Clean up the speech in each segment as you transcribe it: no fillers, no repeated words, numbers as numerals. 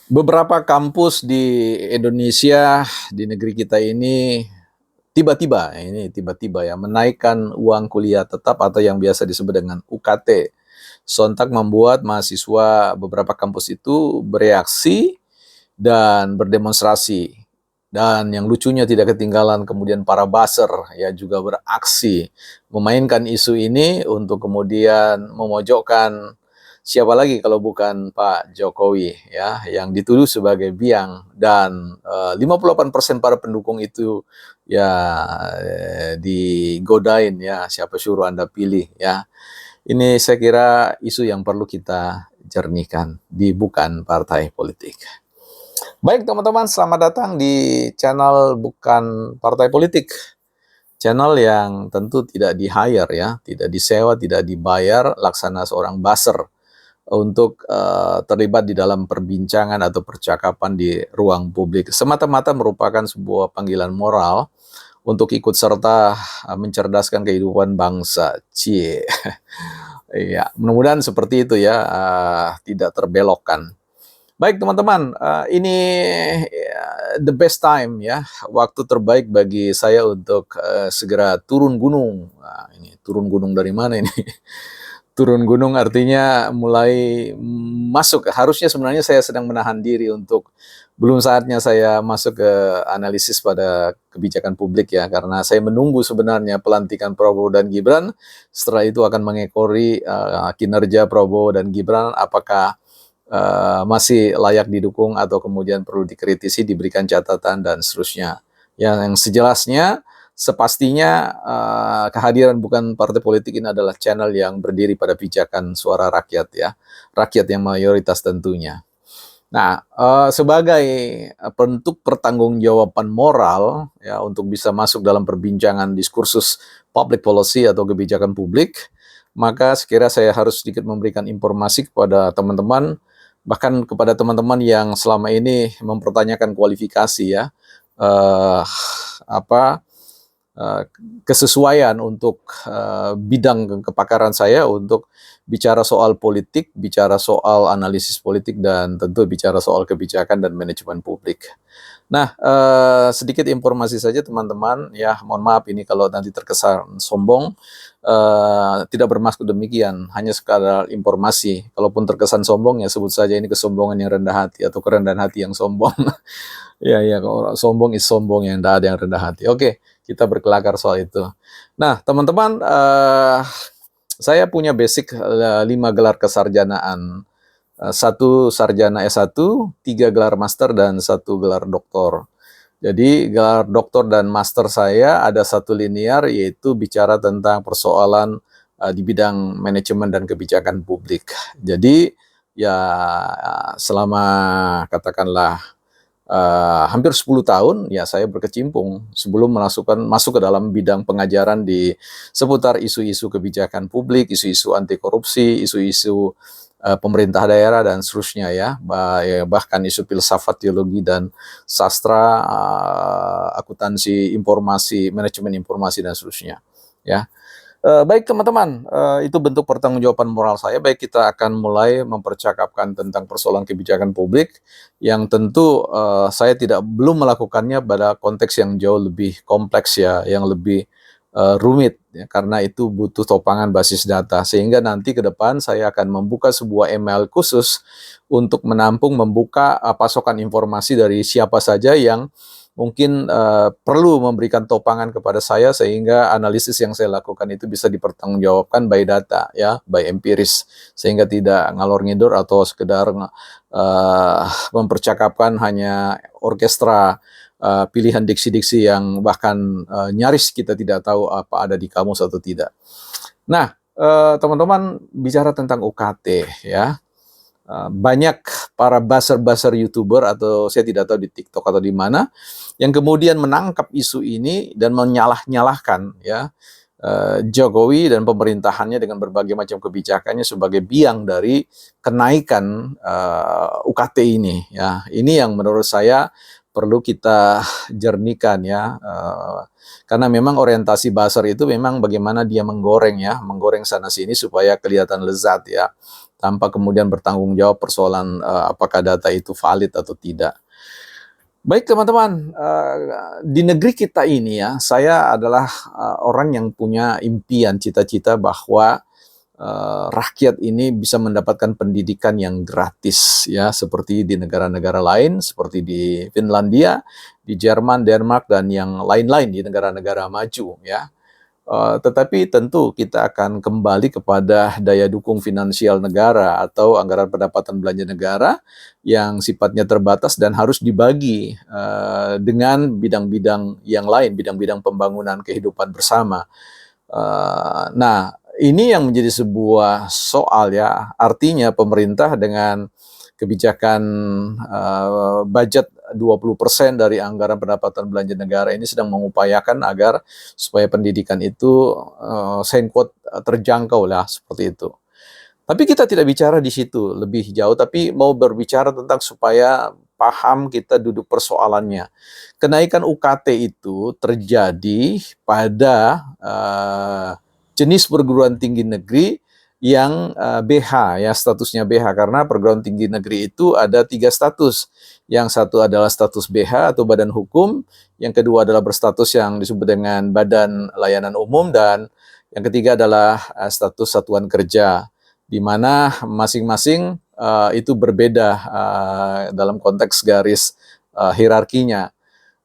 Beberapa kampus di Indonesia, di negeri kita ini, tiba-tiba ya, menaikkan uang kuliah tetap atau yang biasa disebut dengan UKT. Sontak membuat mahasiswa beberapa kampus itu bereaksi dan berdemonstrasi. Dan yang lucunya tidak ketinggalan kemudian para buzzer ya juga beraksi memainkan isu ini untuk kemudian memojokkan siapa lagi kalau bukan Pak Jokowi ya yang dituduh sebagai biang dan 58% para pendukung itu ya digodain ya siapa suruh Anda pilih ya. Ini saya kira isu yang perlu kita jernihkan di bukan partai politik. Baik teman-teman, selamat datang di channel Bukan Partai Politik. Channel yang tentu tidak di-hire ya, tidak disewa, tidak dibayar, laksana seorang buzzer untuk terlibat di dalam perbincangan atau percakapan di ruang publik. Semata-mata merupakan sebuah panggilan moral untuk ikut serta mencerdaskan kehidupan bangsa. Cie. Iya, mudah-mudahan seperti itu ya, tidak terbelokkan. Baik teman-teman, ini the best time ya, waktu terbaik bagi saya untuk segera turun gunung. Nah, ini turun gunung dari mana ini? Turun gunung artinya mulai masuk. Harusnya sebenarnya saya sedang menahan diri untuk belum saatnya saya masuk ke analisis pada kebijakan publik ya, karena saya menunggu sebenarnya pelantikan Prabowo dan Gibran. Setelah itu akan mengekori kinerja Prabowo dan Gibran, apakah masih layak didukung atau kemudian perlu dikritisi, diberikan catatan dan seterusnya. Yang sejelasnya, sepastinya kehadiran bukan partai politik ini adalah channel yang berdiri pada pijakan suara rakyat ya, rakyat yang mayoritas tentunya. Nah, sebagai bentuk pertanggungjawaban moral ya untuk bisa masuk dalam perbincangan diskursus public policy atau kebijakan publik, maka sekira saya harus sedikit memberikan informasi kepada teman-teman, bahkan kepada teman-teman yang selama ini mempertanyakan kualifikasi ya, eh, apa eh, kesesuaian untuk bidang kepakaran saya untuk bicara soal politik, bicara soal analisis politik, dan tentu bicara soal kebijakan dan manajemen publik. Nah, sedikit informasi saja teman-teman, ya mohon maaf ini kalau nanti terkesan sombong, tidak bermaksud demikian, hanya sekadar informasi. Kalaupun terkesan sombong ya sebut saja ini kesombongan yang rendah hati atau kerendahan hati yang sombong. Ya, ya, kalau sombong is sombong yang tidak ada yang rendah hati. Oke, kita berkelakar soal itu. Nah, teman-teman, saya punya basic 5 gelar kesarjanaan. Satu sarjana S1, 3 gelar master, dan 1 gelar doktor. Jadi gelar doktor dan master saya ada satu linear, yaitu bicara tentang persoalan di bidang manajemen dan kebijakan publik. Jadi ya selama katakanlah hampir 10 tahun ya saya berkecimpung sebelum masuk ke dalam bidang pengajaran di seputar isu-isu kebijakan publik, isu-isu anti korupsi, isu-isu pemerintah daerah dan seterusnya ya, bahkan isu filsafat, teologi dan sastra, akuntansi informasi, manajemen informasi dan seterusnya ya. Baik teman-teman, itu bentuk pertanggungjawaban moral saya. Baik, kita akan mulai mempercakapkan tentang persoalan kebijakan publik yang tentu saya belum melakukannya pada konteks yang jauh lebih kompleks ya, yang lebih rumit ya, karena itu butuh topangan basis data. Sehingga nanti ke depan saya akan membuka sebuah email khusus untuk membuka pasokan informasi dari siapa saja yang mungkin perlu memberikan topangan kepada saya sehingga analisis yang saya lakukan itu bisa dipertanggungjawabkan by data ya, by empiris, sehingga tidak ngalor ngidur atau sekedar mempercakapkan hanya orkestra pilihan diksi-diksi yang bahkan nyaris kita tidak tahu apa ada di kamus atau tidak. Nah, teman-teman, bicara tentang UKT ya, banyak para buzzer-buzzer YouTuber atau saya tidak tahu di TikTok atau di mana yang kemudian menangkap isu ini dan menyalah-nyalahkan ya Jokowi dan pemerintahannya dengan berbagai macam kebijakannya sebagai biang dari kenaikan UKT ini ya. Ini yang menurut saya perlu kita jernihkan ya, karena memang orientasi buzzer itu memang bagaimana dia menggoreng ya, menggoreng sana sini supaya kelihatan lezat ya. tanpa kemudian bertanggung jawab persoalan apakah data itu valid atau tidak. Baik teman-teman, di negeri kita ini ya, saya adalah orang yang punya impian, cita-cita bahwa rakyat ini bisa mendapatkan pendidikan yang gratis ya, seperti di negara-negara lain, seperti di Finlandia, di Jerman, Denmark, dan yang lain-lain di negara-negara maju ya. Tetapi tentu kita akan kembali kepada daya dukung finansial negara atau anggaran pendapatan belanja negara yang sifatnya terbatas dan harus dibagi dengan bidang-bidang yang lain, bidang-bidang pembangunan kehidupan bersama. Nah, ini yang menjadi sebuah soal ya, artinya pemerintah dengan kebijakan budget 20% dari anggaran pendapatan belanja negara ini sedang mengupayakan agar supaya pendidikan itu terjangkau lah, seperti itu. Tapi kita tidak bicara di situ lebih jauh, tapi mau berbicara tentang supaya paham kita duduk persoalannya. Kenaikan UKT itu terjadi pada jenis perguruan tinggi negeri yang BH ya, statusnya BH, karena perguruan tinggi negeri itu ada 3 status. Yang satu adalah status BH atau badan hukum, yang kedua adalah berstatus yang disebut dengan badan layanan umum, dan yang ketiga adalah status satuan kerja, di mana masing-masing itu berbeda dalam konteks garis hierarkinya,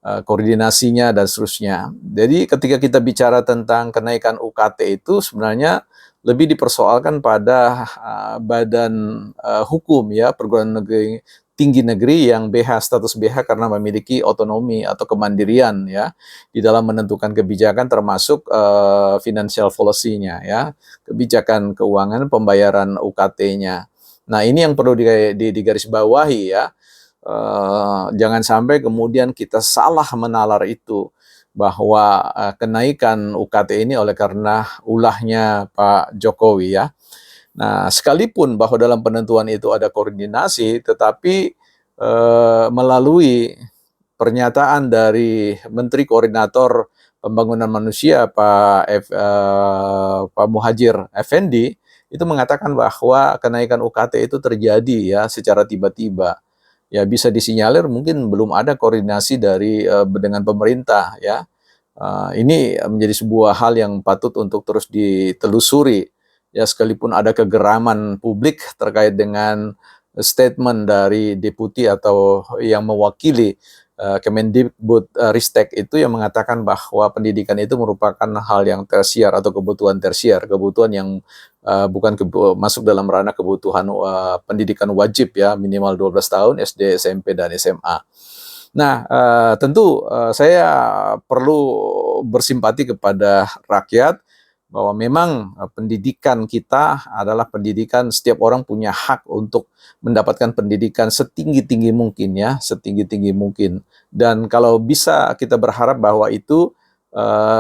koordinasinya, dan seterusnya. Jadi ketika kita bicara tentang kenaikan UKT itu sebenarnya lebih dipersoalkan pada badan hukum ya, perguruan tinggi negeri yang BH, status BH, karena memiliki otonomi atau kemandirian ya di dalam menentukan kebijakan, termasuk financial policy-nya ya, kebijakan keuangan pembayaran UKT-nya. Nah, ini yang perlu digarisbawahi ya. Jangan sampai kemudian kita salah menalar itu, bahwa kenaikan UKT ini oleh karena ulahnya Pak Jokowi ya. Nah, sekalipun bahwa dalam penentuan itu ada koordinasi, tetapi melalui pernyataan dari Menteri Koordinator Pembangunan Manusia Pak Muhadjir Effendi itu mengatakan bahwa kenaikan UKT itu terjadi ya secara tiba-tiba. Ya, bisa disinyalir mungkin belum ada koordinasi dengan pemerintah ya. Ini menjadi sebuah hal yang patut untuk terus ditelusuri ya, sekalipun ada kegeraman publik terkait dengan statement dari deputi atau yang mewakili Kemendikbud Ristek itu, yang mengatakan bahwa pendidikan itu merupakan hal yang tersier atau kebutuhan tersier, kebutuhan yang bukan masuk dalam ranah kebutuhan pendidikan wajib ya, minimal 12 tahun SD, SMP, dan SMA. Nah, tentu saya perlu bersimpati kepada rakyat bahwa memang pendidikan kita adalah pendidikan, setiap orang punya hak untuk mendapatkan pendidikan setinggi-tinggi mungkin ya, setinggi-tinggi mungkin. Dan kalau bisa kita berharap bahwa itu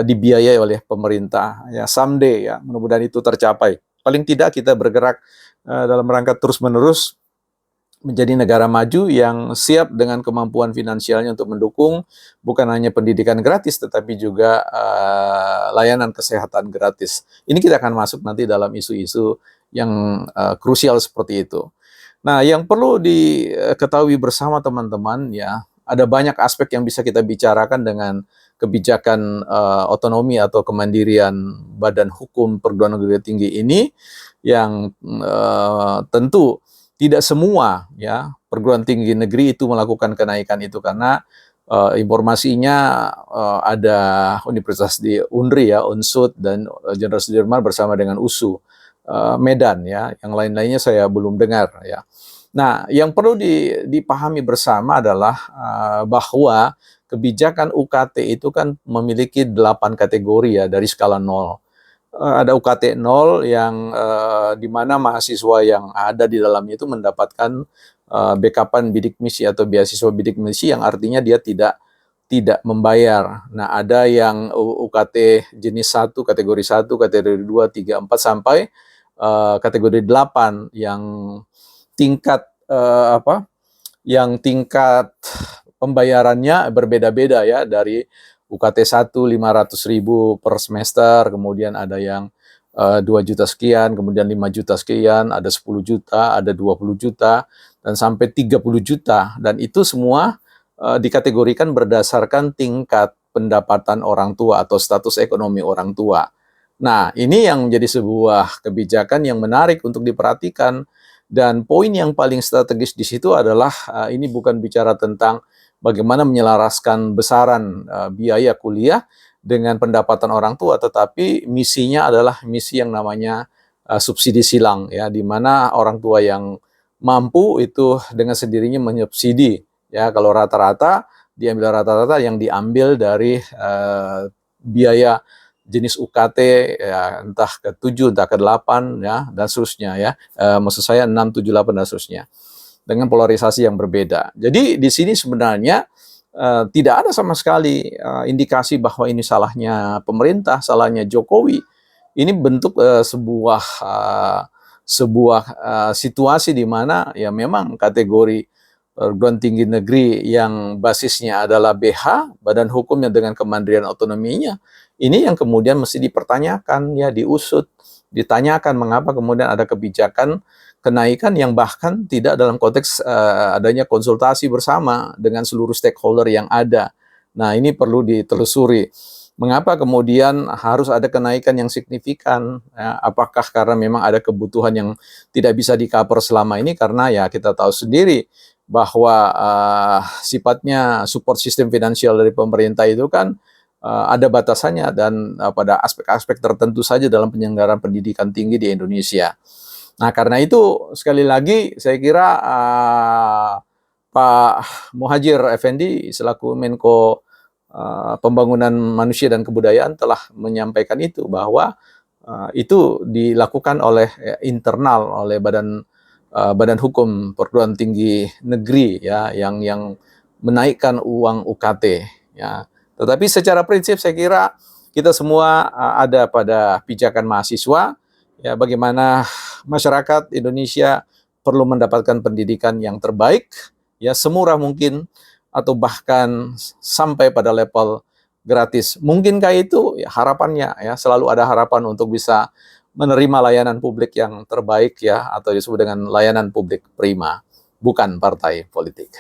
dibiayai oleh pemerintah ya, someday ya, mudah-mudahan itu tercapai. Paling tidak kita bergerak dalam rangka terus-menerus menjadi negara maju yang siap dengan kemampuan finansialnya untuk mendukung bukan hanya pendidikan gratis, tetapi juga layanan kesehatan gratis. Ini kita akan masuk nanti dalam isu-isu yang krusial seperti itu. Nah, yang perlu diketahui bersama teman-teman ya, ada banyak aspek yang bisa kita bicarakan dengan kebijakan otonomi atau kemandirian badan hukum perguruan tinggi ini, yang tentu tidak semua ya perguruan tinggi negeri itu melakukan kenaikan itu, karena informasinya ada Universitas di UNRI ya, Unsud, dan Jenderal Sudirman bersama dengan USU Medan ya, yang lain-lainnya saya belum dengar ya. Nah, yang perlu dipahami bersama adalah bahwa kebijakan UKT itu kan memiliki 8 kategori ya, dari skala 0. Ada UKT 0 yang di mana mahasiswa yang ada di dalamnya itu mendapatkan backupan bidik misi atau beasiswa bidik misi, yang artinya dia tidak membayar. Nah, ada yang UKT jenis 1, kategori 1, kategori 2, 3, 4 sampai kategori 8 yang tingkat tingkat pembayarannya berbeda-beda ya, dari UKT 1 500.000 per semester, kemudian ada yang 2 juta sekian, kemudian 5 juta sekian, ada 10 juta, ada 20 juta, dan sampai 30 juta. Dan itu semua dikategorikan berdasarkan tingkat pendapatan orang tua atau status ekonomi orang tua. Nah, ini yang menjadi sebuah kebijakan yang menarik untuk diperhatikan. Dan poin yang paling strategis di situ adalah ini bukan bicara tentang bagaimana menyelaraskan besaran biaya kuliah dengan pendapatan orang tua, tetapi misinya adalah misi yang namanya subsidi silang, ya, di mana orang tua yang mampu itu dengan sendirinya menyubsidi, ya. Kalau rata-rata diambil rata-rata yang diambil dari biaya jenis UKT, ya, entah ke-7, entah ke-8, ya, dan seterusnya, ya. Maksud saya 6, 7, 8 dan seterusnya. Dengan polarisasi yang berbeda. Jadi di sini sebenarnya tidak ada sama sekali indikasi bahwa ini salahnya pemerintah, salahnya Jokowi. Ini bentuk sebuah situasi di mana ya memang kategori perguruan tinggi negeri yang basisnya adalah BH, badan hukumnya dengan kemandirian otonominya, ini yang kemudian mesti dipertanyakan, ya, diusut, ditanyakan mengapa kemudian ada kebijakan kenaikan yang bahkan tidak dalam konteks adanya konsultasi bersama dengan seluruh stakeholder yang ada. Nah, ini perlu ditelusuri. Mengapa kemudian harus ada kenaikan yang signifikan? Ya, apakah karena memang ada kebutuhan yang tidak bisa di-cover selama ini? Karena ya kita tahu sendiri bahwa sifatnya support sistem finansial dari pemerintah itu kan ada batasannya dan pada aspek-aspek tertentu saja dalam penyelenggaraan pendidikan tinggi di Indonesia. Nah, karena itu sekali lagi saya kira Pak Muhadjir Effendi selaku Menko Pembangunan Manusia dan Kebudayaan telah menyampaikan itu bahwa itu dilakukan oleh internal oleh Badan Hukum Perguruan Tinggi Negeri, ya, yang menaikkan uang UKT, ya. Tetapi secara prinsip saya kira kita semua ada pada pijakan mahasiswa, ya, bagaimana masyarakat Indonesia perlu mendapatkan pendidikan yang terbaik, ya, semurah mungkin atau bahkan sampai pada level gratis. Mungkinkah itu? Ya, harapannya, ya, selalu ada harapan untuk bisa menerima layanan publik yang terbaik, ya, atau disebut dengan layanan publik prima, bukan partai politik.